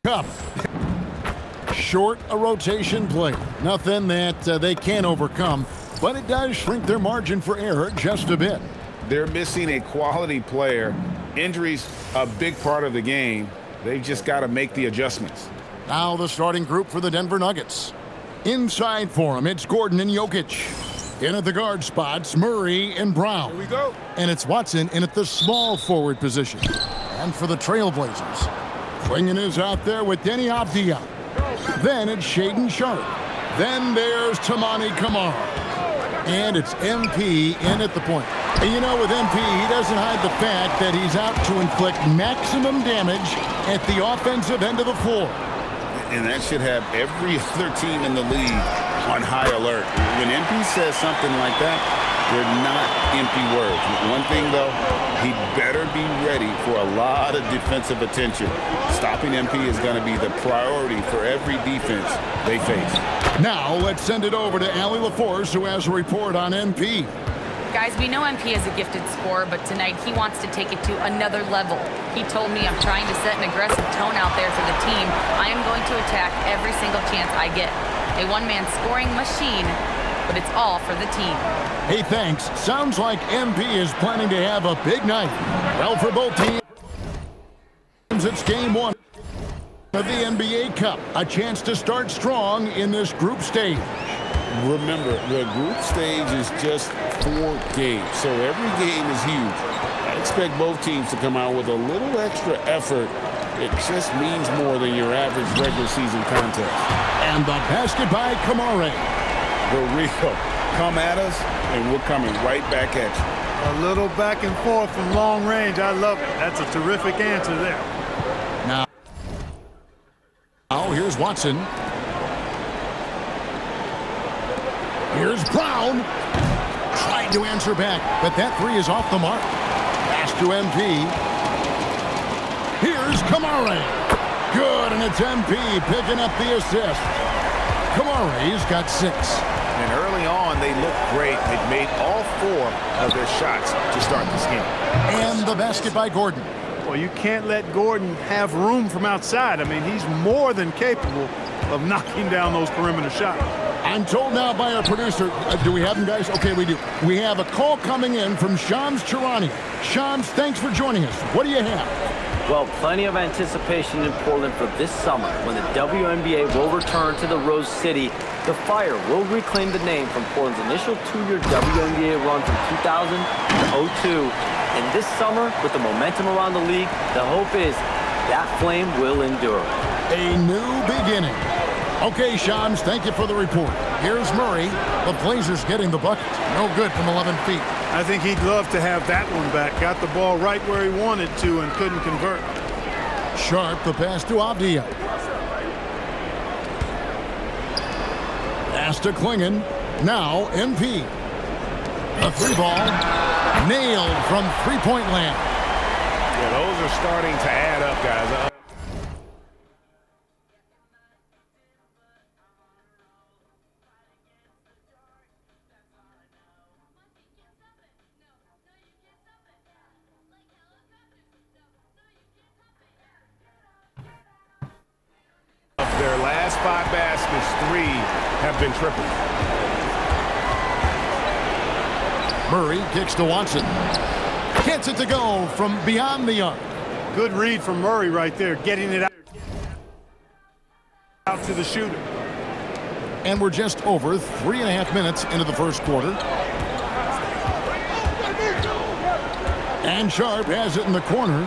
Cup. Short a rotation play. Nothing that they can't overcome, but it does shrink their margin for error just a bit. They're missing a quality player. Injuries a big part of the game. They've just got to make the adjustments. Now the starting group for the Denver Nuggets. Inside for him, it's Gordon and Jokic. In at the guard spots, Murray and Brown. Here we go. And it's Watson in at the small forward position. And for the Trailblazers, Klingon is out there with Denny Avdia. Then it's Shaedon Sharpe. Then there's Toumani Camara. And it's MP in at the point. And you know, with MP, he doesn't hide the fact that he's out to inflict maximum damage at the offensive end of the floor. And that should have every other team in the league on high alert. When MP says something like that, they're not empty words. One thing, though, he better be ready for a lot of defensive attention. Stopping MP is going to be the priority for every defense they face. Now let's send it over to Allie LaForce, who has a report on MP. Guys, we know MP is a gifted scorer, but tonight he wants to take it to another level. He told me, I'm trying to set an aggressive tone out there for the team. I am going to attack every single chance I get. A one-man scoring machine, but it's all for the team. Hey, thanks. Sounds like MP is planning to have a big night. Well, for both teams, it's game one of the NBA Cup. A chance to start strong in this group stage. Remember, the group stage is just 4 games, so every game is huge. I expect both teams to come out with a little extra effort. It just means more than your average regular season contest. And the basket by Camara. The real. Come at us, and we're coming right back at you. A little back and forth from long range. I love it. That's a terrific answer there. Now here's Watson. Here's Brown. Tried to answer back, but that three is off the mark. Pass to MP. Here's Camara. Good, and it's MP picking up the assist. Camara's got 6. And early on, they looked great. They've made all 4 of their shots to start this game. And the basket by Gordon. Well, you can't let Gordon have room from outside. I mean, he's more than capable of knocking down those perimeter shots. I'm told now by our producer, do we have him, guys? Okay, we do. We have a call coming in from Shams Charania. Shams, thanks for joining us. What do you have? Well, plenty of anticipation in Portland for this summer when the WNBA will return to the Rose City. The Fire will reclaim the name from Portland's initial 2-year WNBA run from 2000 to 02. And this summer, with the momentum around the league, the hope is that flame will endure. A new beginning. Okay, Shams, thank you for the report. Here's Murray. The Blazers getting the bucket. No good from 11 feet. I think he'd love to have that one back. Got the ball right where he wanted to and couldn't convert. Sharpe, the pass to Avdia. Pass to Klingon. Now MP. A 3-ball. Nailed from three-point land. Yeah, those are starting to add up, guys. Their last 5 baskets, 3 have been triple. Murray kicks to Watson. Gets it to go from beyond the arc. Good read from Murray right there, getting it out to the shooter. And we're just over 3.5 minutes into the first quarter. And Sharpe has it in the corner.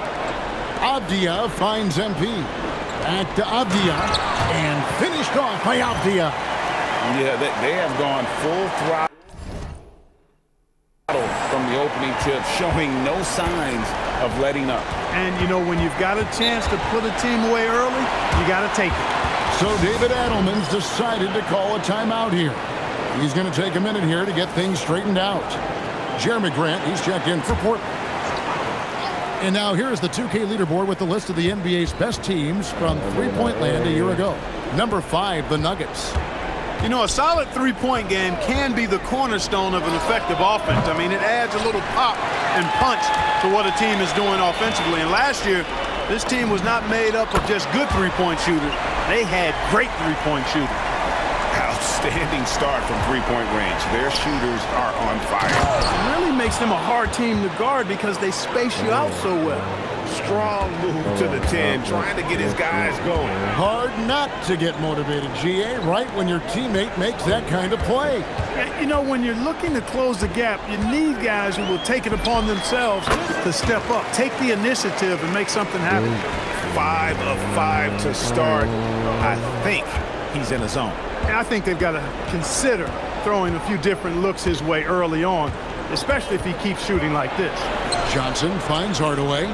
Avdia finds MP. Back to Avdia. And finished off by Avdia. Yeah, they have gone full throttle from the opening tip, showing no signs of letting up. And, you know, when you've got a chance to put a team away early, you got to take it. So David Adelman's decided to call a timeout here. He's going to take a minute here to get things straightened out. Jeremy Grant, he's checked in for Portland. And now here's the 2K leaderboard with the list of the NBA's best teams from three-point land a year ago. Number 5, the Nuggets. You know, a solid three-point game can be the cornerstone of an effective offense. I mean, it adds a little pop and punch to what a team is doing offensively. And last year, This team was not made up of just good three-point shooters. They had great three-point shooters. Outstanding start from three-point range. Their shooters are on fire. It really makes them a hard team to guard because they space you out so well. Strong move to the 10, trying to get his guys going. Hard not to get motivated, GA, right when your teammate makes that kind of play. You know, when you're looking to close the gap, you need guys who will take it upon themselves to step up, take the initiative, and make something happen. 5 of 5 to start. I think he's in a zone. And I think they've got to consider throwing a few different looks his way early on, especially if he keeps shooting like this. Johnson finds Hardaway.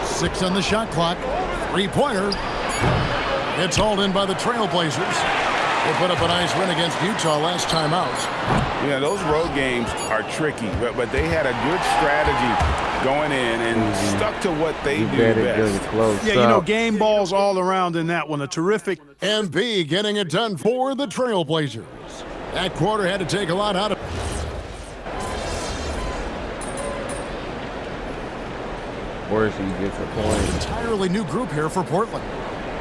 6 on the shot clock. Three-pointer. It's hauled in by the Trailblazers. They put up a nice win against Utah last time out. Yeah, those road games are tricky, but they had a good strategy going in and stuck to what they do best. Yeah, you know, game balls all around in that one. A terrific. MP getting it done for the Trailblazers. That quarter had to take a lot out of. Where's he get the point? Entirely new group here for Portland.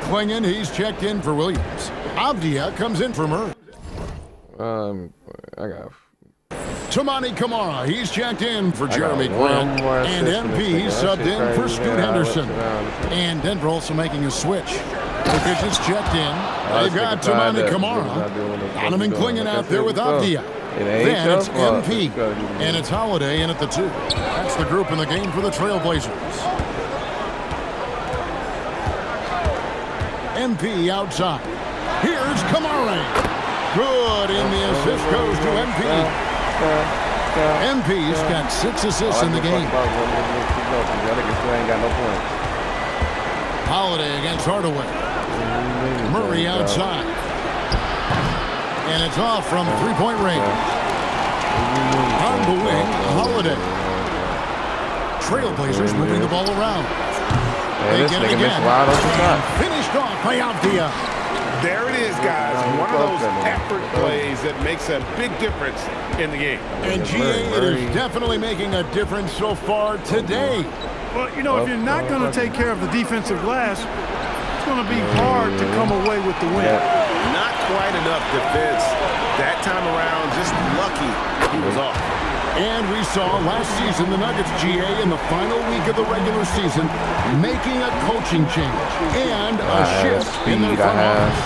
Klingon, he's checked in for Williams. Avdia comes in for Murray. I got. Tamani Kamara, he's checked in for Jeremy Grant. And MP subbed in for Scoot Henderson. And Denver also making a switch. Jokic is checked in. They've got Tamani Kamara. Donovan Klingon out there with Avdia. Then it's MP. And it's Holiday in at the 2. That's the group in the game for the Trailblazers. MP outside. Here's Kamara. Good, and the assist goes to MP. MP's got 6 assists in the game. Holiday against Hardaway. Murray outside. And it's off from three-point range. On the wing, Holiday. Trailblazers moving the ball around. They get it again. Finished off by Avdia. There it is, guys. One of those effort plays that makes a big difference in the game. And GA, it is definitely making a difference so far today. Well, you know, if you're not going to take care of the defensive glass, it's going to be hard to come away with the win. Not quite enough defense that time around. Just lucky he was off. And we saw last season the Nuggets, GA, in the final week of the regular season, making a coaching change and a shift in their front office.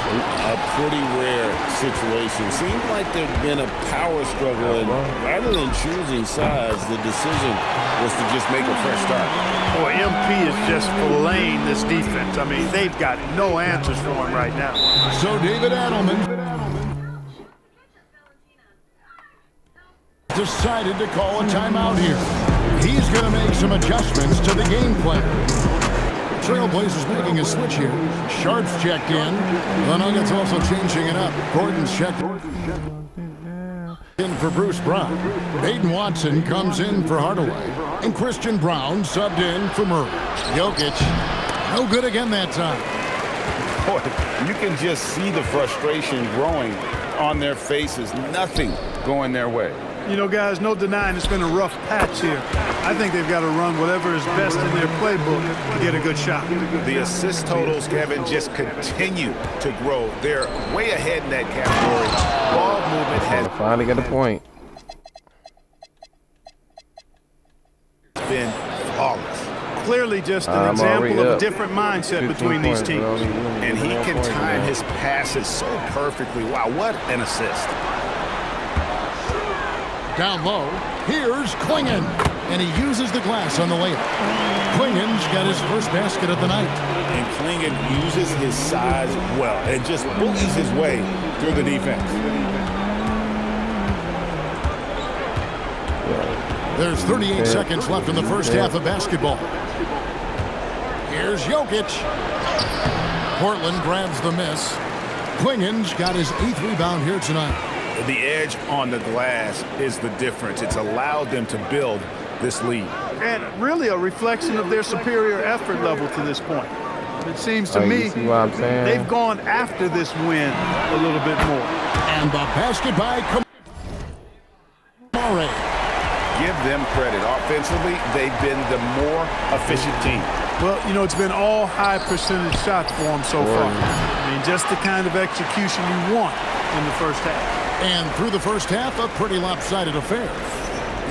A pretty rare situation. Seemed like there'd been a power struggle, and rather than choosing sides, the decision was to just make a fresh start. Boy, MP is just filleting this defense. I mean, they've got no answers for him right now. So David Adelman decided to call a timeout here. He's going to make some adjustments to the game plan. Trailblazers making a switch here. Sharp's checked in. The Nuggets also changing it up. Gordon's checked in for Bruce Brown. Aiden Watson comes in for Hardaway. And Christian Brown subbed in for Murray. Jokic, no good again that time. Boy, you can just see the frustration growing on their faces. Nothing going their way. You know, guys, no denying it's been a rough patch here. I think they've got to run whatever is best in their playbook to get a good shot. The assist totals, Kevin, just continue to grow. They're way ahead in that category. Ball movement has finally got a point. Been flawless. Clearly just an example of a different mindset between these teams. And he can time his passes so perfectly. Wow, what an assist. Down low, here's Klingon, and he uses the glass on the layup. Klingon's got his first basket of the night. And Klingon uses his size well and just bullies his way through the defense. There's 38 seconds left in the first half of basketball. Here's Jokic. Portland grabs the miss. Klingon's got his 8th rebound here tonight. The edge on the glass is the difference. It's allowed them to build this lead. And really a reflection of their superior effort level to this point. It seems to me they've gone after this win a little bit more. And the basket by Kamara. Give them credit. Offensively, they've been the more efficient team. Well, you know, it's been all high percentage shots for him so far. I mean, just the kind of execution you want in the first half. And through the first half, a pretty lopsided affair.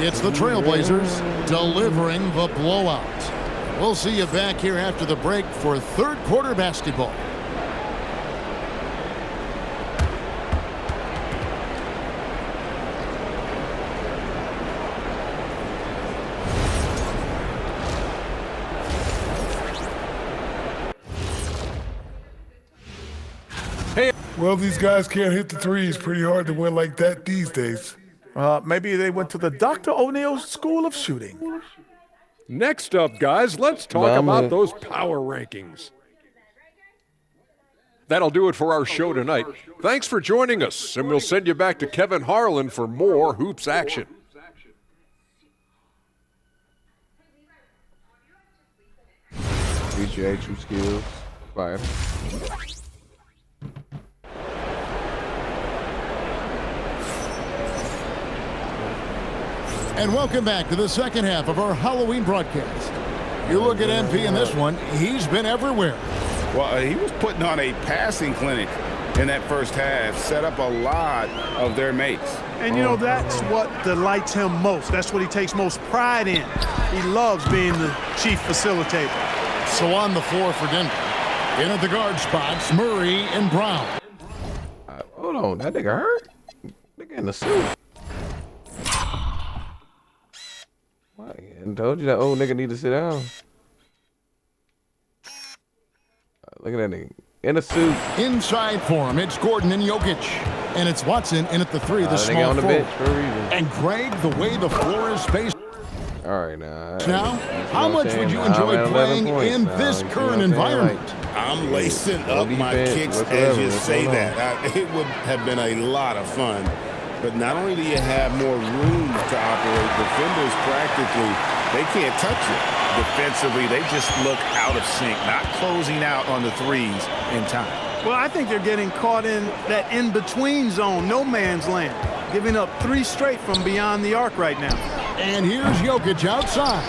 It's the Trailblazers delivering the blowout. We'll see you back here after the break for third quarter basketball. Well, these guys can't hit the threes. Pretty hard to win like that these days. Maybe they went to the Dr. O'Neil School of Shooting. Next up, guys, let's talk about those power rankings. That'll do it for our show tonight. Thanks for joining us, and we'll send you back to Kevin Harlan for more Hoops action. Appreciate your skills. Bye. And welcome back to the second half of our Halloween broadcast. You look at MP in this one, he's been everywhere. Well, he was putting on a passing clinic in that first half, set up a lot of their mates. And, you know, that's what delights him most. That's what he takes most pride in. He loves being the chief facilitator. So on the floor for Denver, in at the guard spots, Murray and Brown. Hold on, that nigga hurt? Nigga in the suit. I told you that old nigga need to sit down. Look at that nigga. In a suit. Inside for him, it's Gordon and Jokic. And it's Watson in at the three, the small on the forward. bench for a reason. And Greg, the way the floor is spaced. All right, now. How much would you enjoy playing in this current environment? I'm lacing up my kicks as you say that. It would have been a lot of fun. But not only do you have more room to operate, defenders practically, they can't touch you. Defensively, they just look out of sync, not closing out on the threes in time. Well, I think they're getting caught in that in-between zone, no man's land, giving up 3 straight from beyond the arc right now. And here's Jokic outside.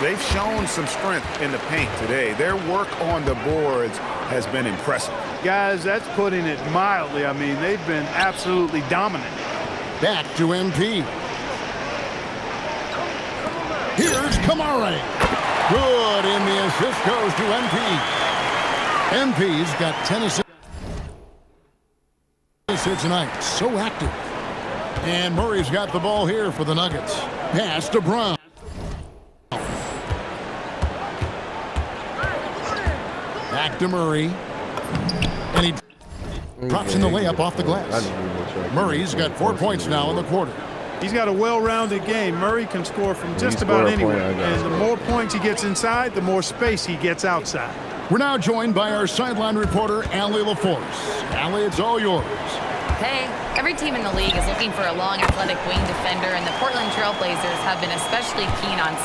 They've shown some strength in the paint today. Their work on the boards has been impressive. Guys, that's putting it mildly. I mean, they've been absolutely dominant. Back to MP. Here's Kamara. Good, and the assist goes to MP. MP's got 10 assists here tonight. So active. And Murray's got the ball here for the Nuggets. Pass to Brown. Back to Murray. And he drops in the layup off the glass. Murray's got 4 points now in the quarter. He's got a well-rounded game. Murray can score from just about anywhere. And the more points he gets inside, the more space he gets outside. We're now joined by our sideline reporter, Allie LaForce. Allie, it's all yours. Hey, every team in the league is looking for a long, athletic wing defender, and the Portland Trailblazers have been especially keen on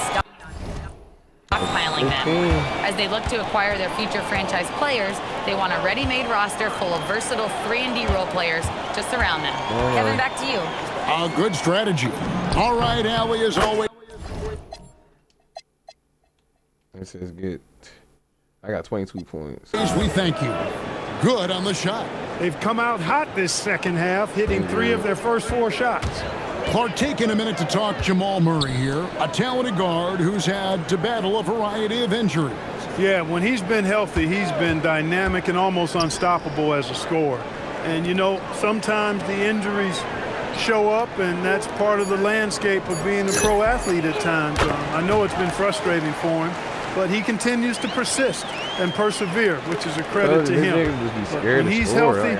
stockpiling them. As they look to acquire their future franchise players, they want a ready-made roster full of versatile 3-and-D role players to surround them. Kevin, back to you. A good strategy. All right, Allie, as always. This is good. I got 22 points. We thank you. Good on the shot. They've come out hot this second half, hitting 3 of their first 4 shots. Taking a minute to talk Jamal Murray here, a talented guard who's had to battle a variety of injuries. Yeah, when he's been healthy, he's been dynamic and almost unstoppable as a scorer. And, you know, sometimes the injuries show up, and that's part of the landscape of being a pro athlete at times. I know it's been frustrating for him, but he continues to persist and persevere, which is a credit to him. When he's healthy,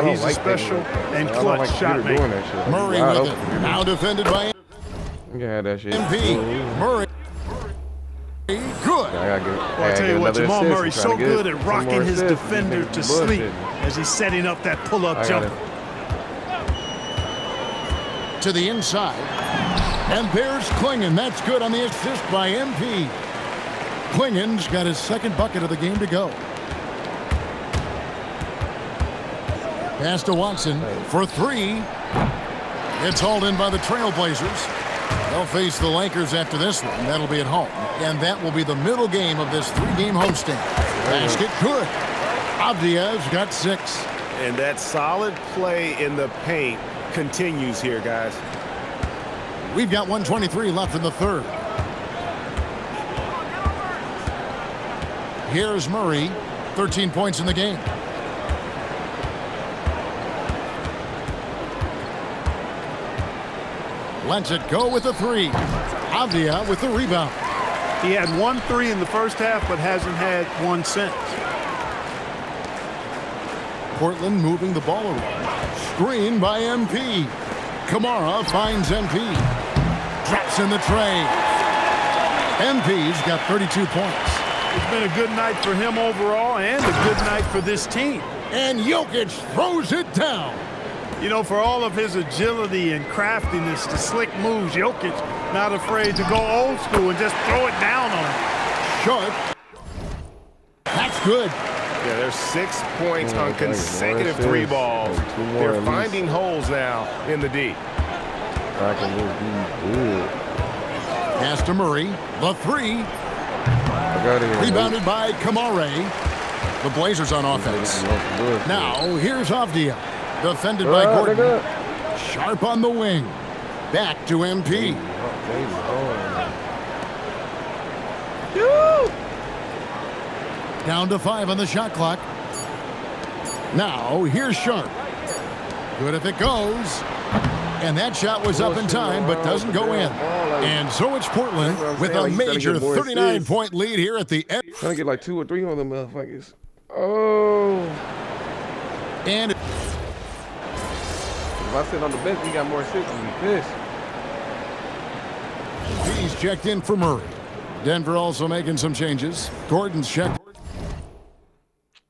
he's a special and clutch shot maker. Murray with it. Now defended by That shit. MP. Murray. Good. Well, I tell you what, Jamal Murray's so good at rocking his defender to sleep as he's setting up that pull-up jumper. To the inside. And there's Klingon. That's good on the assist by MP. Klingon's got his second bucket of the game to go. Pass to Watson for 3. It's hauled in by the Trailblazers. They'll face the Lakers after this one. That'll be at home. And that will be the middle game of this 3-game homestand. Basket good. Avdia's got 6. And that solid play in the paint continues here, guys. We've got 1:23 left in the third. Here's Murray, 13 points in the game. Lets it go with a 3. Avdia with the rebound. He had 1 3 in the first half, but hasn't had one since. Portland moving the ball around. Screen by MP. Kamara finds MP. Drops in the tray. MP's got 32 points. It's been a good night for him overall and a good night for this team. And Jokic throws it down. You know, for all of his agility and craftiness, the slick moves, Jokic not afraid to go old school and just throw it down on him. Sharp. That's good. Yeah, there's 6 points on consecutive 3 balls. They're finding holes now in the D. Pass to Murray. The 3. Rebounded by Kamare. The Blazers on offense. Now, here's Avdia. Defended by Gordon. Sharp on the wing. Back to MP. Down to 5 on the shot clock. Now, here's Sharp. Good if it goes. And that shot was up in time, but doesn't go in. And so it's Portland with a major 39-point lead here at the end. Trying to get like 2 or 3 on them motherfuckers. Oh. And if I sit on the bench, we got more assists, I'm pissed. He's checked in for Murray. Denver also making some changes. Gordon's checked.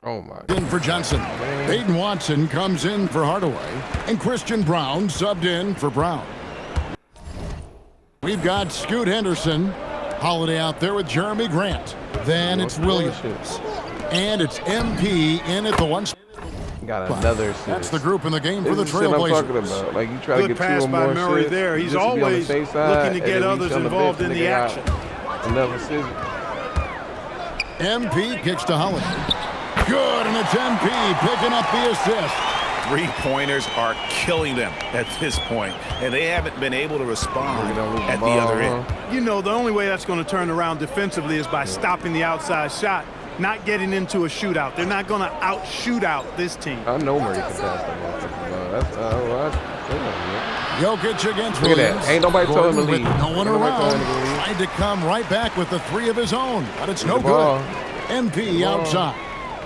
Oh my. In for Johnson. Peyton Watson comes in for Hardaway. And Christian Brown subbed in for Brown. We've got Scoot Henderson. Holiday out there with Jeremy Grant. Then it's Williams. And it's MP in at the 1 spot. Got another assist. That's the group in the game for the Trailblazers. Trailblazers. I'm talking about. Like you try to get 2 or more pass by Murray there. He's always looking to get others involved in the action. Another assist. MP kicks to Holiday. Good, and it's MP picking up the assist. 3-pointers are killing them at this point, and they haven't been able to respond at the other end. You know, the only way that's going to turn around defensively is by stopping the outside shot, not getting into a shootout. They're not going to out-shoot out this team. I know Murray can pass that motherfucker. Jokic against Look at Williams. that. Ain't nobody told him to leave. No one around. Tried to come right back with the 3 of his own, but it's no good. MP outside.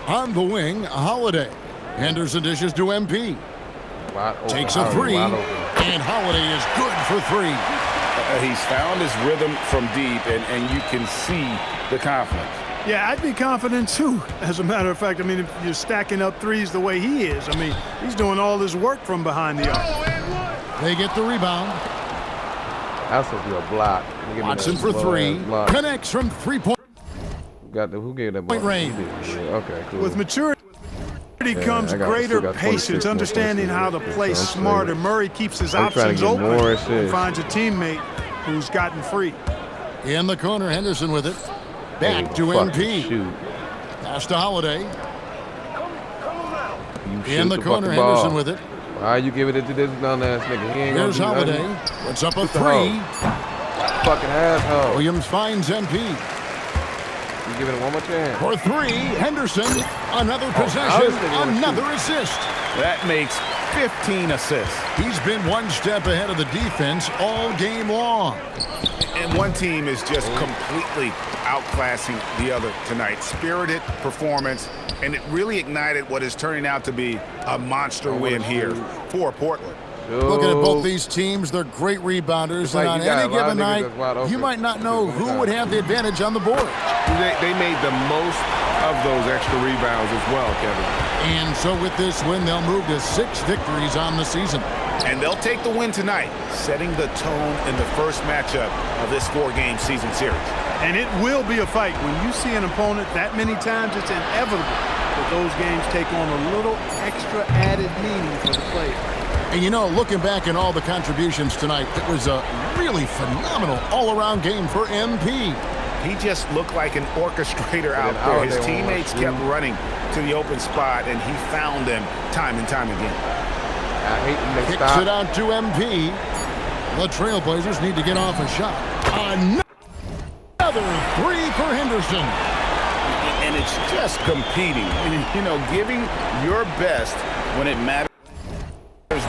On the wing, Holiday. Henderson dishes to MP. Takes a 3, and Holiday is good for 3. He's found his rhythm from deep, and you can see the confidence. Yeah, I'd be confident too. As a matter of fact, I mean, if you're stacking up 3s the way he is, I mean, he's doing all his work from behind the arc. They get the rebound. That's a block. Watson for 3. Connects from 3-point. Who gave that ball? Range. Okay, cool. With maturity comes greater patience, understanding how to play smarter. Murray keeps his options open and finds a teammate who's gotten free. In the corner, Henderson with it. Back to MP. Pass to Holiday. In the corner, Henderson with it. Why you giving it to this dumbass nigga? Here's Holiday. Puts up a 3. Fucking asshole. Williams finds MP. You give it one more chance. For 3, Henderson. Another possession, another assist. That makes 15 assists. He's been one step ahead of the defense all game long. And one team is just completely outclassing the other tonight. Spirited performance, and it really ignited what is turning out to be a monster win here for Portland. Looking at both these teams, they're great rebounders, and on any given night, you might not know who would have the advantage on the board. They made the most of those extra rebounds as well, Kevin. And so with this win, they'll move to 6 victories on the season. And they'll take the win tonight, setting the tone in the first matchup of this 4-game season series. And it will be a fight. When you see an opponent that many times, it's inevitable that those games take on a little extra added meaning for the players. And you know, looking back at all the contributions tonight, it was a really phenomenal all-around game for MP. He just looked like an orchestrator out there. His teammates kept running to the open spot, and he found them time and time again. I hate when they Kicks stop. it out to MP. The Trailblazers need to get off a shot. Another three for Henderson. And it's just competing, you know, giving your best when it matters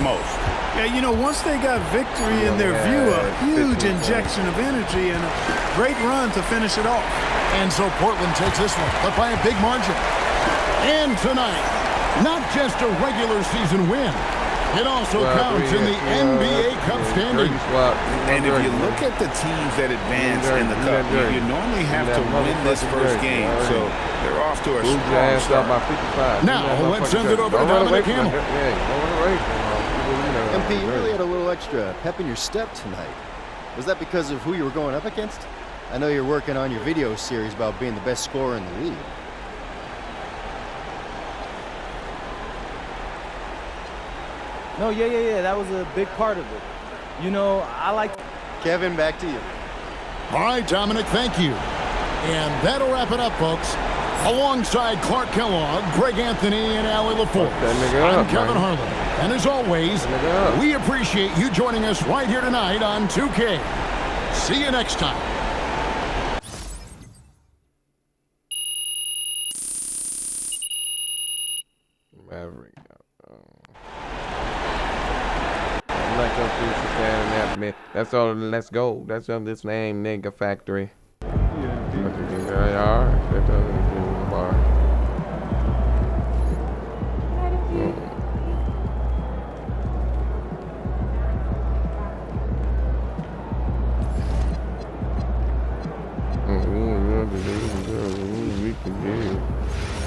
most. Yeah, you know, once they got victory in their view, a huge injection of energy and a great run to finish it off. And so Portland takes this one, but by a big margin. And tonight, not just a regular season win, it also counts in the NBA Cup standing. And if you look at the teams that advance in the Cup, you normally have to win this first game, so they're off to a strong start. Now, let's send it over to Dominic Campbell. MP, you really had a little extra pep in your step tonight. Was that because of who you were going up against? I know you're working on your video series about being the best scorer in the league. No, yeah. That was a big part of it. You know, I like... Kevin, back to you. All right, Dominic, thank you. And that'll wrap it up, folks. Alongside Clark Kellogg, Greg Anthony, and Allie LaForce, I'm Kevin Harlan. And as always, we appreciate you joining us right here tonight on 2K. See you next time. Maverick. That's all. Let's go. That's on this name, Nigga Factory.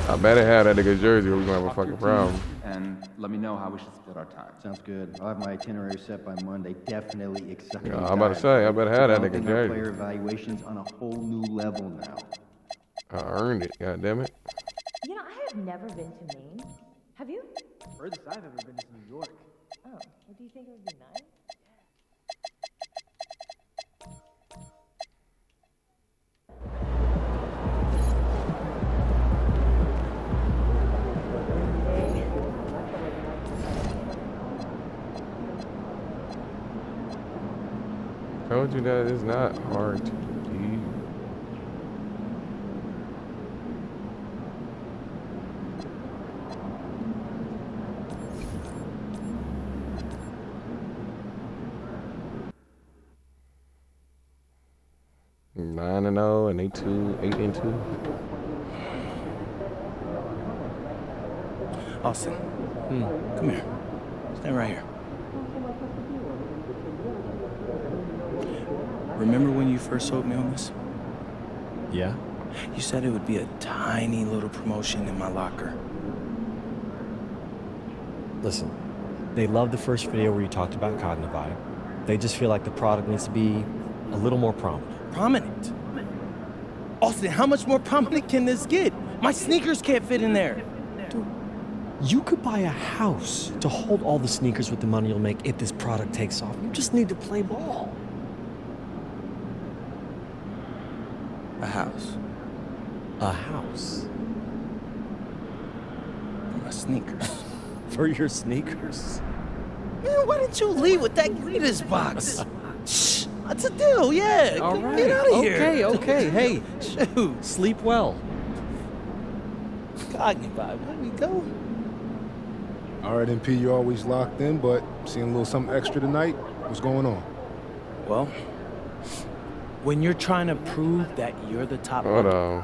I better have that nigga jersey or we're gonna have a fucking problem. And let me know how we should split our time. Sounds good. I'll have my itinerary set by Monday. Definitely excited. Yeah, I'm about to say, I better have that nigga jersey. Player evaluations on a whole new level now. I earned it, goddammit. You know, I have never been to Maine. Have you? Furthest I've ever been is New York. Oh, well, do you think it would be nice? Told you that it's not hard to do. Nine and 0 and 8-2. Austin, come here. Stand right here. Remember when you first sold me on this? Yeah? You said it would be a tiny little promotion in my locker. Listen, they loved the first video where you talked about Cognivide. They just feel like the product needs to be a little more prominent. Prominent? Austin, how much more prominent can this get? My sneakers can't fit in there. Dude, you could buy a house to hold all the sneakers with the money you'll make if this product takes off. You just need to play ball. A house. A house? For my sneakers. For your sneakers? Man, why didn't you leave with that greeters box? Shh, what's the deal? Yeah, all right. Get out of here. Okay. Hey, shoot. Sleep well. Cognivide, where we go? All right, MP, you're always locked in, but seeing a little something extra tonight. What's going on? Well, when you're trying to prove that you're the top... Hold on.